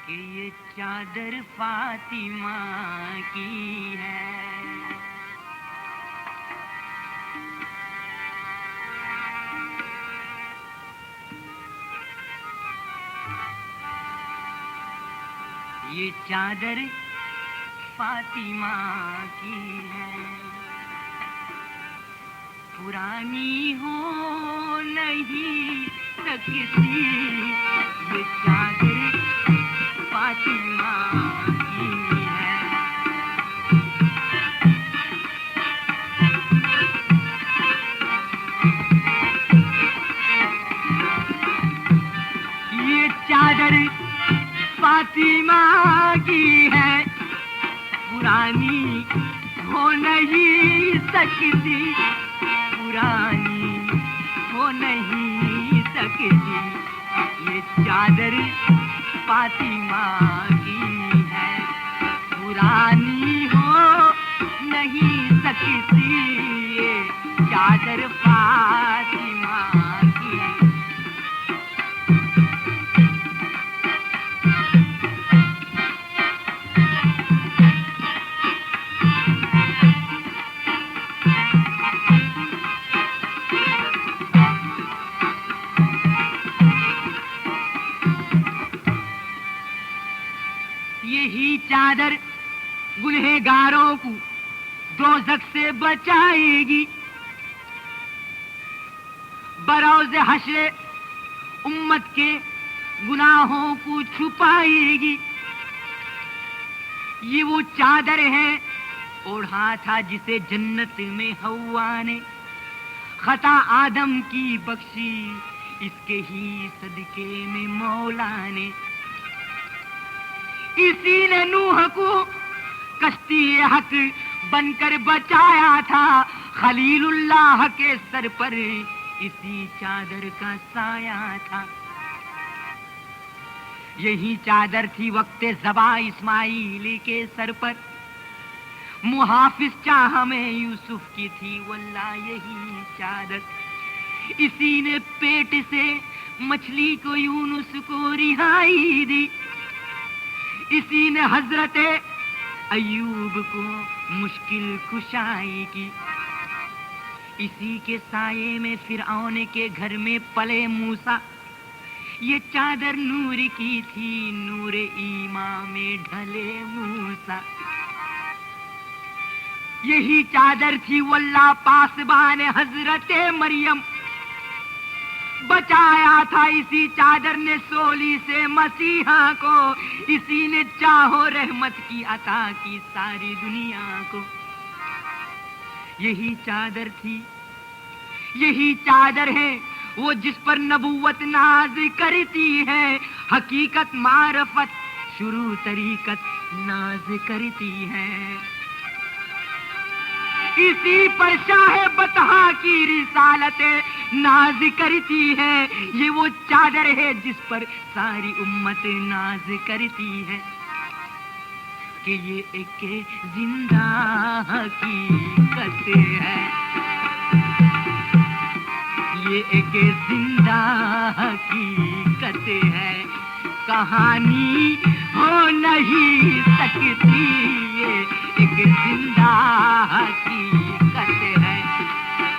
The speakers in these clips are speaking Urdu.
کہ یہ چادر فاطمہ کی ہے. یہ چادر فاطمہ کی ہے. پرانی ہو نہیں سکتی یہ چادر فاطمہ کی ہے. یہ چادر فاطمہ کی ہے. پرانی ہو نہیں سکتی، پرانی ہو نہیں سکتی یہ چادر فاطمہ کی ہے. پرانی ہو نہیں سکتی یہ چادر فاطمہ کی. یہی چادر گنہگاروں کو دوزخ سے بچائے گی. بروز حشر امت کے گناہوں کو چھپائے گی. یہ وہ چادر ہے اوڑھا تھا جسے جنت میں حوا نے، خطا آدم کی بخشی اس کے ہی صدقے میں مولا نے. اسی نے نوح کو کشتی حق بن کر بچایا تھا. خلیل اللہ کے سر پر اسی چادر کا سایہ تھا. یہی چادر تھی وقت ذبح اسماعیل کے سر پر. محافظ چاہ میں یوسف کی تھی واللہ یہی چادر. اسی نے پیٹ سے مچھلی کو یونس کو رہائی دی. اسی نے حضرت ایوب کو مشکل کشائی کی. اسی کے سائے میں فرعون کے گھر میں پلے موسیٰ. یہ چادر نور کی تھی، نور ایمان میں ڈھلے موسیٰ. یہی چادر تھی واللہ پاسبان حضرت مریم. بچایا تھا اسی چادر نے سولی سے مسیحا کو. اسی نے چاہو رحمت کی عطا کی ساری دنیا کو. یہی چادر تھی، یہی چادر ہے وہ جس پر نبوت ناز کرتی ہے. حقیقت معرفت شروع طریقت ناز کرتی ہے. اسی پر شاہ بطحا کی رسالت ناز کرتی ہے. یہ وہ چادر ہے جس پر ساری امت ناز کرتی ہے کہ یہ ایک زندہ حقیقت ہے. یہ ایک زندہ حقیقت ہے. کہانی ہو نہیں سکتی یہ ایک زندہ حقیقت ہے.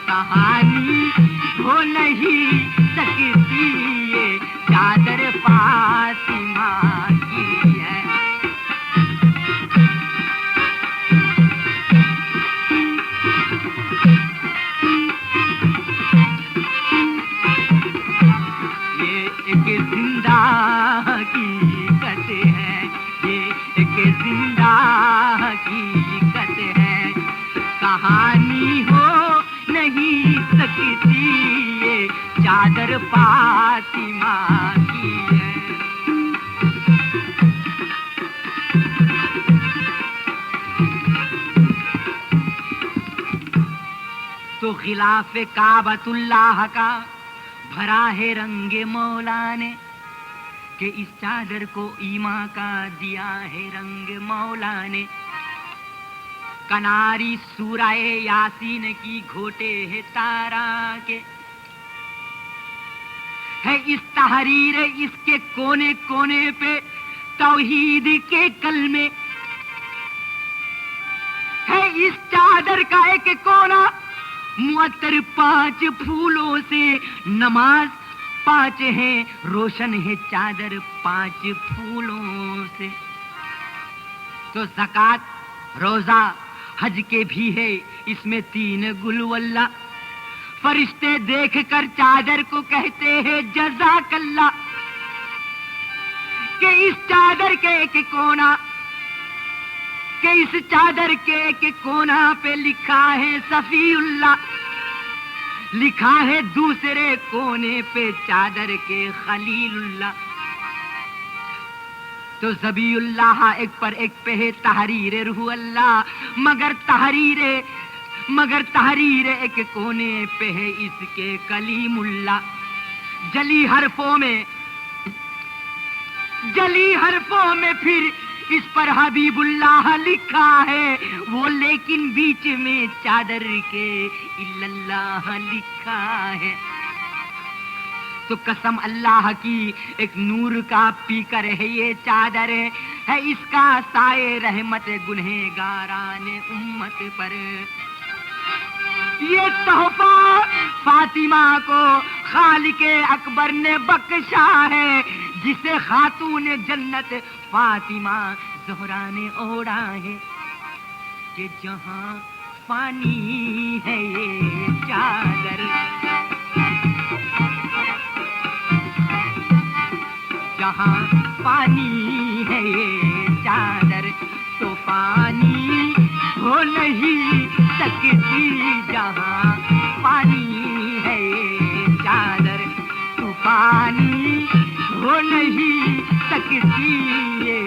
کہانی ہو نہیں سکتی یہ چادر فاطمہ کی ہے. یہ ایک زندہ حقیقت ہے. یہ ایک زندہ حقیقت ہے. کہانی ہو نہیں سکتی یہ چادر فاطمہ کی ہے. تو غلاف کعبۃ اللہ کا بھرا ہے رنگ مولا نے کہ اس چادر کو ایمان کا دیا ہے رنگ مولا نے. کناری سورہ یاسین کی گھوٹے ہے تارا کے. ہے اس تحریر اس کے کونے کونے پہ توحید کے کلمے ہے اس چادر کا ایک کونا، معطر 5 پھولوں سے، نماز 5 ہے، روشن ہے چادر 5 پھولوں سے۔ تو زکوٰۃ، روزہ، حج کے بھی ہے اس میں 3 گل واللہ۔ فرشتے دیکھ کر چادر کو کہتے ہیں جزاک اللہ، کہ اس چادر کے ایک کونا، کہ اس چادر کے ایک کونا پہ لکھا ہے صفی اللہ، لکھا ہے دوسرے کونے پہ چادر کے خلیل اللہ۔ تو ذبی اللہ ایک پر ایک پہ ہے تحریر روح اللہ، مگر تحریر ایک کونے پہ ہے اس کے کلیم اللہ۔ جلی حرفوں میں پھر اس پر حبیب اللہ لکھا ہے وہ، لیکن بیچ میں چادر کے الا اللہ لکھا ہے۔ تو قسم اللہ کی ایک نور کا پی کر ہے یہ چادر، ہے اس کا سائے رحمت گنہگاران امت پر۔ یہ تحفہ فاطمہ کو خالق اکبر نے بخشا ہے، جسے خاتون جنت فاطمہ زہرا نے اوڑا ہے، کہ جہاں فانی ہے یہ چادر، جہاں پانی ہے یہ چادر، تو پانی ہو نہیں سکتی، جہاں پانی ہے یہ چادر، تو پانی ہو نہیں سکتی، یہ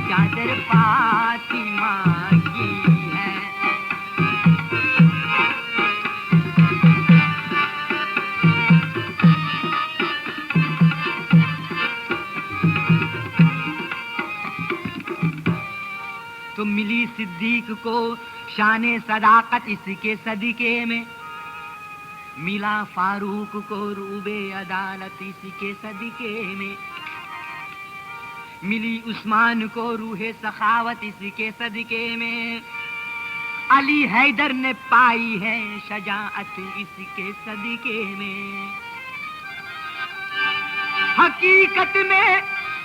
چادر فاطمہ کی ہے۔ تو ملی صدیق کو شان صداقت اس کے صدقے میں، ملا فاروق کو روب عدالت اس کے صدقے میں، ملی عثمان کو روح سخاوت اس کے صدقے میں، علی حیدر نے پائی ہے شجاعت اس کے صدقے میں۔ حقیقت میں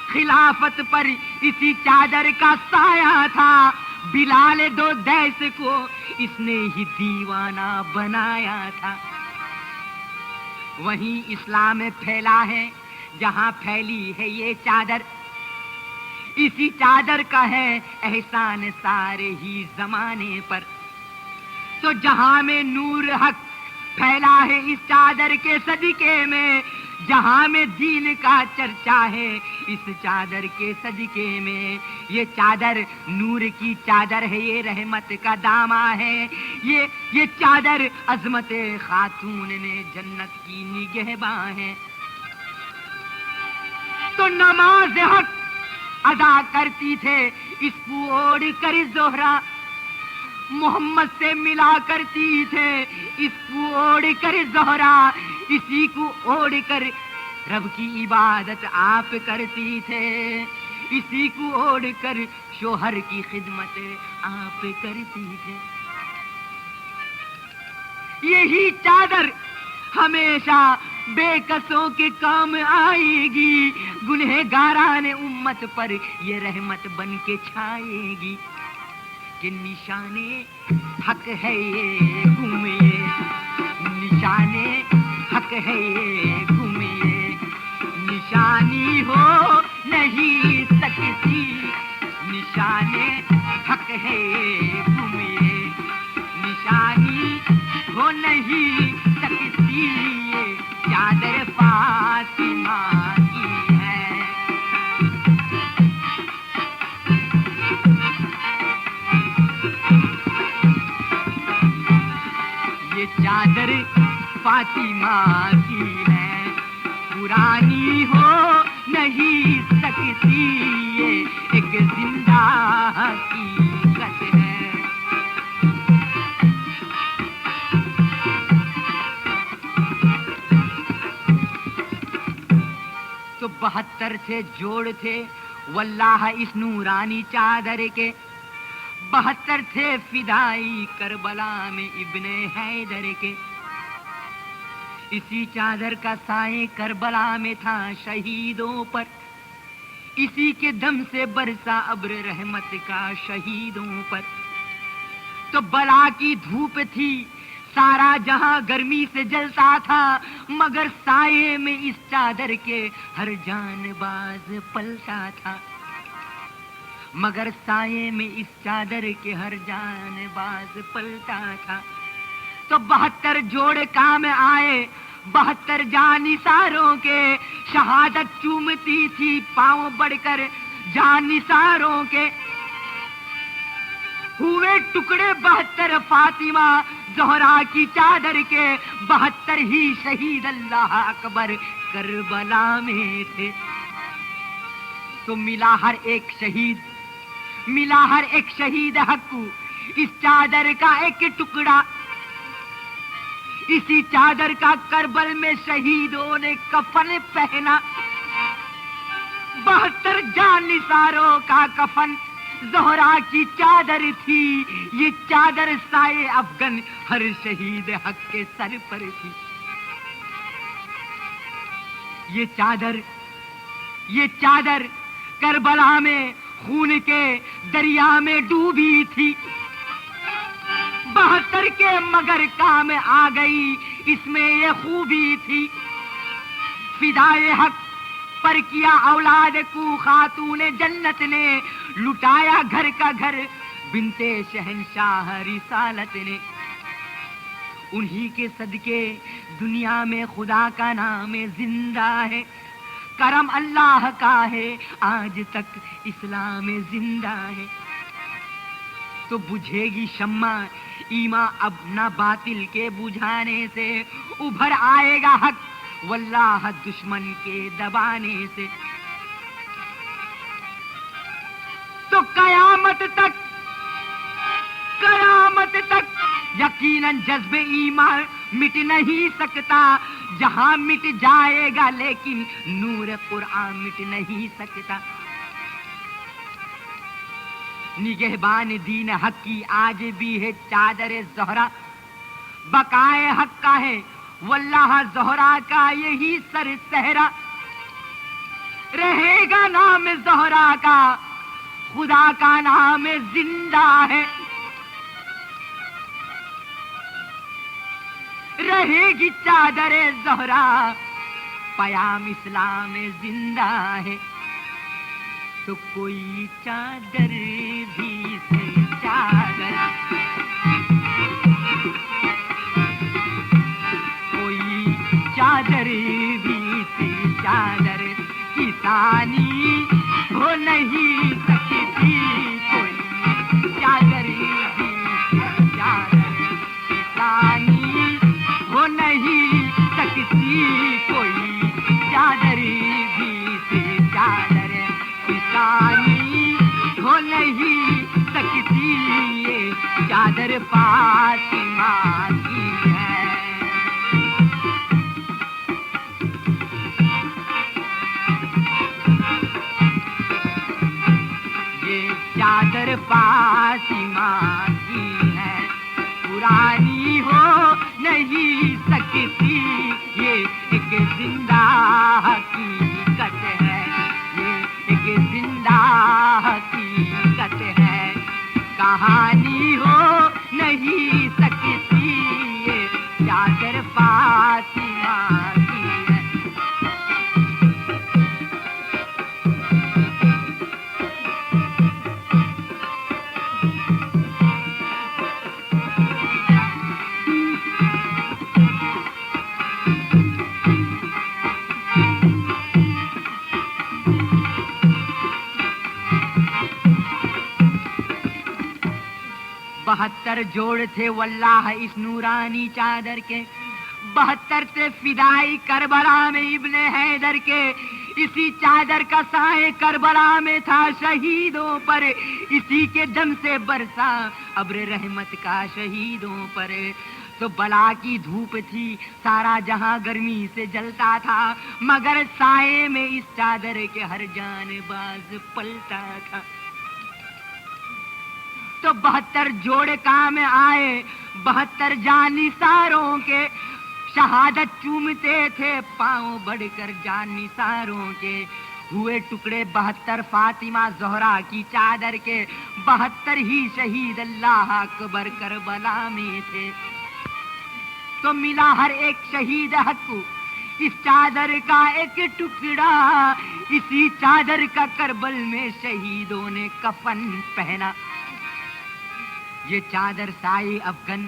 خلافت پر اسی چادر کا سایہ تھا، بلال 2 دیس کو اس نے ہی دیوانہ بنایا تھا۔ وہیں اسلام پھیلا ہے جہاں پھیلی ہے یہ چادر، اسی چادر کا ہے احسان سارے ہی زمانے پر۔ تو جہاں میں نور حق پھیلا ہے اس چادر کے صدقے میں، جہاں میں دین کا چرچا ہے اس چادر کے صدقے میں۔ یہ چادر نور کی چادر ہے، یہ رحمت کا دامہ ہے، یہ چادر عظمت خاتون نے جنت کی نگہباں ہے۔ تو نماز حق ادا کرتی تھے اس کو اوڑھ کر زہرا، محمد سے ملا کرتی تھے اس کو اوڑھ کر زہرا، اسی کو اوڑھ کر رب کی عبادت آپ کرتی تھے، اسی کو اوڑھ کر شوہر کی خدمت آپ کرتی تھے۔ یہی چادر ہمیشہ بے کسوں کے کام آئے گی، گنہگاران امت پر یہ رحمت بن کے چھائے گی، کہ نشان حق ہے یہ گم، یہ نشان حق ہے یہ گم، یہ نشانی ہو نہیں سکتی، نشان حق ہے یہ گم، یہ نشانی ہو نہیں سکتی، یہ چادر فاطمہ کی ہے۔ یہ چادر فاطمہ کی ہے، پرانی ہو نہیں سکتی، یہ ایک زندہ حقیقت ہے۔ تو 72 سے جوڑ تھے واللہ اس نورانی چادر کے 72 تھے فدائی کربلا میں ابن حیدر کے. اسی چادر کا سائے کربلا میں تھا شہیدوں پر, اسی کے دم سے برسا ابر رحمت کا شہیدوں پر. تو بلا کی دھوپ تھی, سارا جہاں گرمی سے جلتا تھا, مگر سائے میں اس چادر کے ہر جان باز پلتا تھا. مگر سائے میں اس چادر کے ہر جان باز پلتا تھا. تو 72 جوڑ کام آئے, 72 جانثاروں کے, شہادت چومتی تھی پاؤں بڑھ کر جانثاروں کے. ہوئے ٹکڑے 72 فاطمہ زہرا کی چادر کے, 72 ہی شہید اللہ اکبر کربلا میں تھے. تو ملا ہر ایک شہید, ملا ہر ایک شہید حق کو اس چادر کا ایک ٹکڑا. اسی چادر کا کربل میں شہیدوں نے کفن پہنا. 72 جانثاروں کا کفن زہرا کی چادر تھی. یہ چادر سائے افغن ہر شہید حق کے سر پر تھی. یہ چادر کربلا میں خون کے دریا میں ڈوبی تھی. 72 کے مگر کام آ گئی, اس میں یہ خوبی تھی. فدائے حق پر کیا اولاد کو خاتون جنت نے, لٹایا گھر کا گھر بنتے شہنشاہ رسالت نے. انہی کے صدقے دنیا میں خدا کا نام زندہ ہے, کرم اللہ کا ہے آج تک اسلام زندہ ہے. تو بجھے گی شمع ایمان اب نہ باطل کے بجھانے سے, ابھر آئے گا حق واللہ دشمن کے دبانے سے. تو قیامت تک یقیناً جذب ایمان مٹ نہیں سکتا. جہاں مٹ جائے گا لیکن نور قرآن مٹ نہیں سکتا. نگہبان دین حق کی آج بھی ہے چادر زہرا, بقائے حق کا ہے واللہ زہرا کا یہی سر صحرا. رہے گا نام زہرا کا, خدا کا نام زندہ ہے. رہے گی چادر زہرا, پیام اسلام زندہ ہے. تو کوئی چادر بھی سی چادر, کوئی چادر بھی سی چادر کسانی ہو نہیں سکتی. کوئی چادر بھی سی چادر کسانی ہو نہیں سکتی. کوئی چادر بھی سی چادر کسانی ہو نہیں سکتی. یہ چادر فاطمہ کی ہے. یہ چادر فاطمہ کی ہے, پرانی ہو نہیں سکتی. یہ ایک زندہ حقیقت ہے, یہ ایک زندہ حقیقت ہے. کہانی ہو نہیں سکتی. یہ چادر فاطمہ کی ہے. بہتر جوڑ تھے واللہ اس نورانی چادر کے, 72 تھے فدائی کربلا میں ابن حیدر کے. اسی چادر کا سائے کربلا میں تھا شہیدوں پر, اسی کے دم سے برسا ابر رحمت کا شہیدوں پر. تو بلا کی دھوپ تھی، سارا جہاں گرمی سے جلتا تھا، مگر سائے میں اس چادر کے ہر جان باز پلتا تھا۔ تو 72 جوڑ کام آئے، 72 جانثاروں کے، شہادت چومتے تھے پاؤں بڑھ کر جانثاروں کے۔ ہوئے ٹکڑے 72 فاطمہ زہرا کی چادر کے، 72 ہی شہید اللہ اکبر کربلا میں تھے۔ تو ملا ہر ایک شہید حق کو اس چادر کا ایک ٹکڑا، اسی چادر کا کربل میں شہیدوں نے کفن پہنا۔ یہ چادر سائے افغن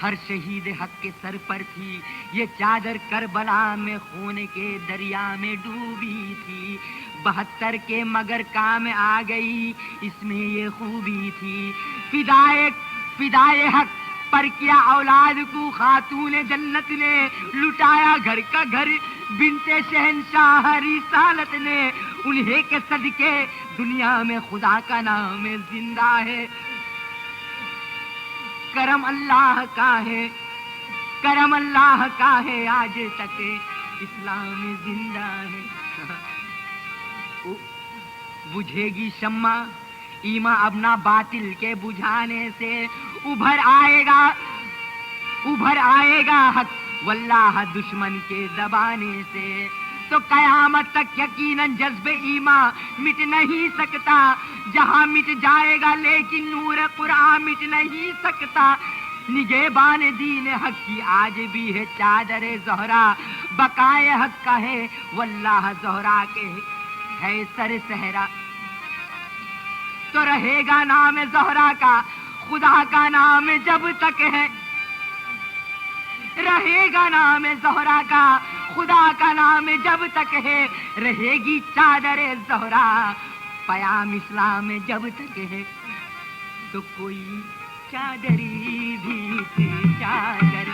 ہر شہید حق کے سر پر تھی، یہ چادر کربلا میں خون کے دریا میں ڈوبی تھی۔ 72 کے مگر کام آ گئی، اس میں یہ خوبی تھی، فدائے حق پر کیا اولاد کو خاتون جنت نے، لٹایا گھر کا گھر بنت شہنشاہ رسالت نے، انہیں کے صدقے دنیا میں خدا کا نام زندہ ہے۔ کرم اللہ کا ہے، کرم اللہ کا ہے، آج تک اسلام زندہ ہے۔ بجھے گی شمع ایمان اپنا باطل کے بجھانے سے، ابھر آئے گا حق واللہ دشمن کے زبانے سے۔ تو قیامت تک یقیناً جذب ایمان مٹ نہیں سکتا، جہاں مٹ جائے گا لیکن نور قرآن مٹ نہیں سکتا۔ نگہبان دین حق کی آج بھی ہے چادر زہرا، بقائے حق کا ہے واللہ زہرا کے ہے سر صحرا۔ تو رہے گا نام زہرا کا خدا کا نام جب تک ہے، رہے گا نام زہرا کا خدا کا نام جب تک ہے، رہے گی چادر زہرا پیام اسلام جب تک ہے۔ تو کوئی چادری بھی تھی چادر،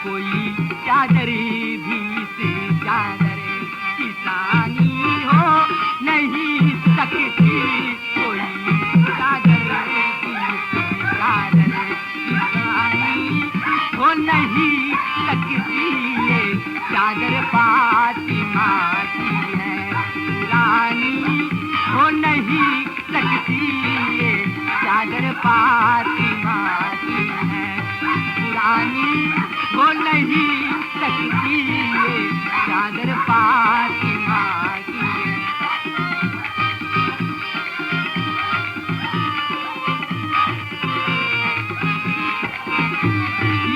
کوئی چادری بھی تھی چادر، کسانی ہو نہیں سکتی کوئی چادر بھی تھی چادر، کسانی ہو نہیں سکتی یہ چادر فاطمہ کی ہے، پرانی ہو نہیں سکتی یہ چادر فاطمہ کی ہے، پرانی ہو نہیں سکتی یہ چادر فاطمہ کی ہے۔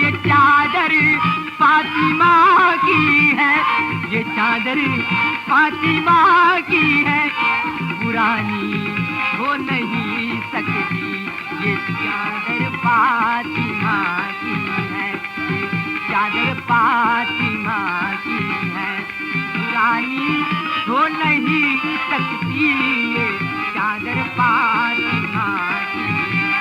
یہ چادر فاطمہ کی ہے، یہ چادر فاطمہ کی ہے، پرانی ہو نہیں سکتی یہ چادر فاطمہ کی ہے، یہ چادر فاطمہ کی ہے، پرانی ہو نہیں سکتی یہ چادر فاطمہ کی ہے۔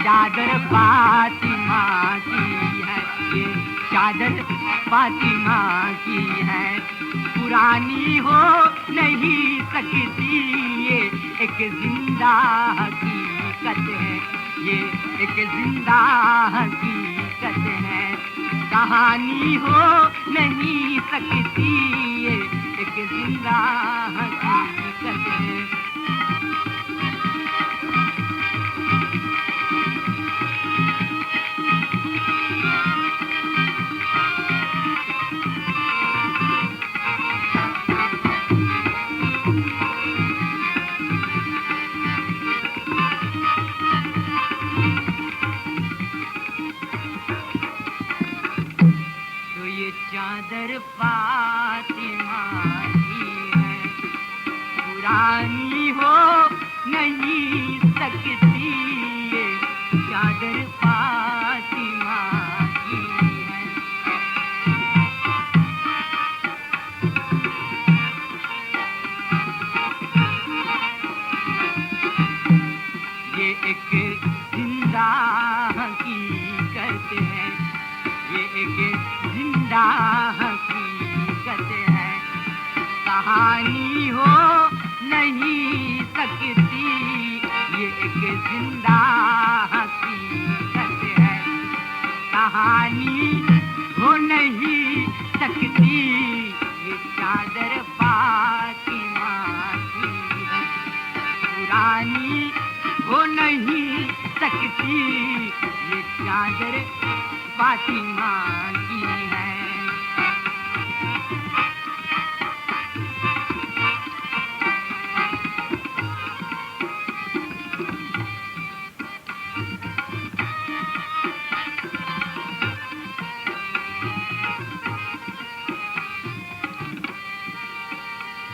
چادر فاطمہ کی ہے، یہ چادر فاطمہ کی ہے، پرانی ہو نہیں سکتی یہ ایک زندہ حقیقت ہے، یہ ایک زندہ حقیقت ہے، کہانی ہو نہیں سکتی یہ ایک زندہ حقیقت ہے۔ چادر فاطمہ کی ہے، پرانی ہو نہیں سکتی یہ چادر فاطمہ کی ہے۔ یہ ایک زندہ حقیقت کہانی ہو نہیں سکتی، یہ ایک زندہ حقیقت ہے. کہانی ہو نہیں سکتی، یہ چادر فاطمہ کی ہے. پرانی ہو نہیں سکتی، یہ چادر فاطمہ کی ہے.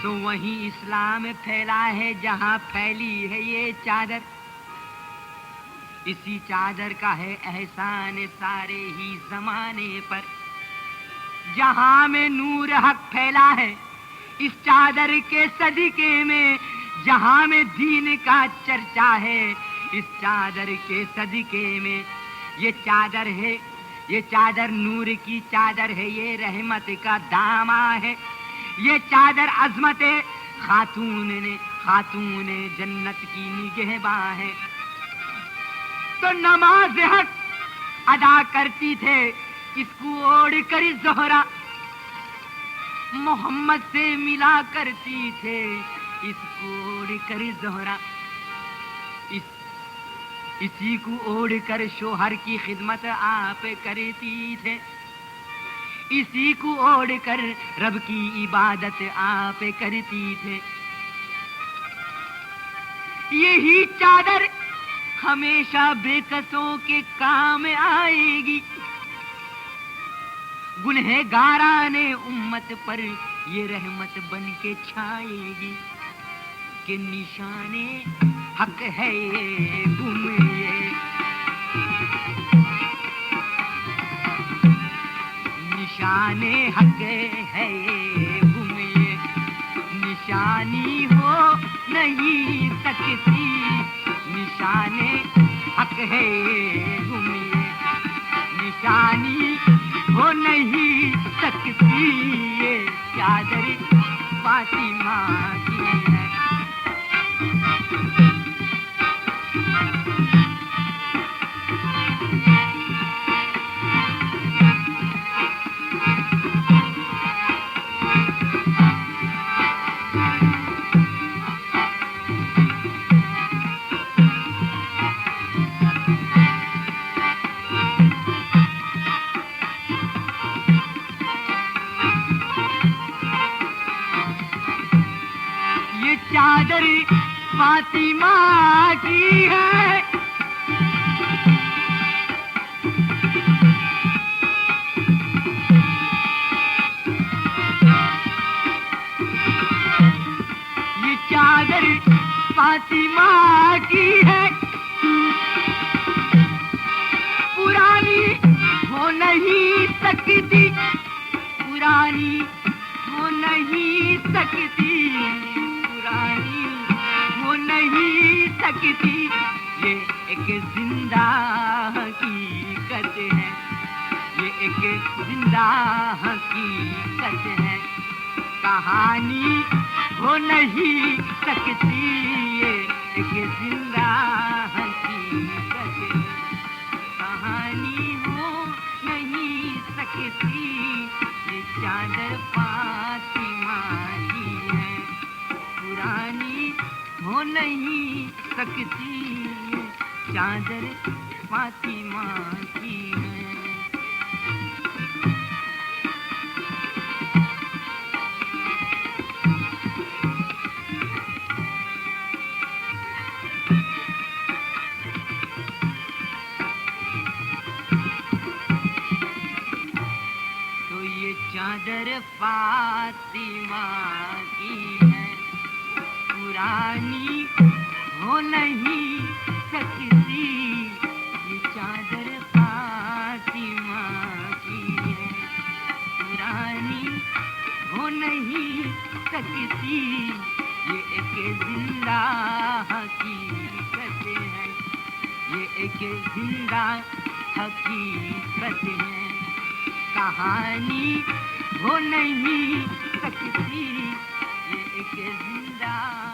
تو وہیں اسلام پھیلا ہے جہاں پھیلی ہے یہ چادر. اسی چادر کا ہے احسان سارے ہی زمانے پر. جہاں میں نور حق پھیلا ہے اس چادر کے صدقے میں، جہاں میں دین کا چرچا ہے اس چادر کے صدقے میں. یہ چادر ہے، یہ چادر نور کی چادر ہے، یہ رحمت کا داماں ہے. یہ چادر عظمت خاتون جنت کی نگہباں ہے. تو نماز حق ادا کرتی تھے اس کو اوڑھ کر زہرا، محمد سے ملا کرتی تھے اس کو اوڑھ کر زہرا. اسی کو اوڑھ کر شوہر کی خدمت آپ کرتی تھے، اسی کو اوڑھ کر رب کی عبادت آپ کرتی تھے. یہی چادر ہمیشہ بے کسوں کے کام آئے گی. گنہگاران امت پر یہ رحمت بن کے چھائے گی کہ نشان حق ہے یہ گم یہ. نشان حق ہے یہ گم یہ، نشانی ہو نہیں سکتی. نشان حق ہے یہ گم یہ، نشانی ہو نہیں سکتی. یہ چادر فاطمہ کی ہے. چادر فاطمہ کی ہے. یہ چادر فاطمہ کی ہے. پرانی ہو نہیں سکتی، پرانی ہو نہیں سکتی، پرانی ہو نہیں سکتی. یہ ایک زندہ حقیقت ہے، یہ ایک زندہ حقیقت ہے. کہانی ہو نہیں سکتی، یہ ایک زندہ حقیقت ہے. کہانی ہو نہیں سکتی، یہ چادر فاطمہ کی ہے. پرانی ہو نہیں سکتی، یہ چادر فاطمہ کی ہے. تو یہ چادر فاطمہ کی ہے. پرانی ہو نہیں سکتی، یہ چادر فاطمہ کی ہے. پرانی ہو نہیں سکتی، یہ ایک زندہ حقیقت ہے، یہ ایک زندہ حقیقت ہے. کہانی ہو نہیں سکتی، کے زندہ